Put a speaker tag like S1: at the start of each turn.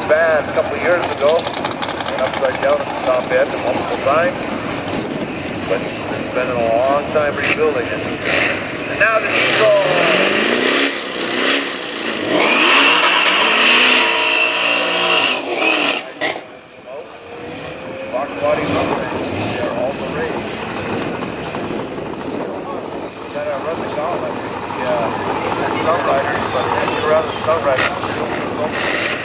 S1: bad a couple of years ago. Went upside down at the top end multiple times. But it's been a long time rebuilding it. And now this is all. Box body lumber. They're all the rage. You gotta run the gauntlet. Yeah, Stunt Riders, but if you run the Stunt Riders,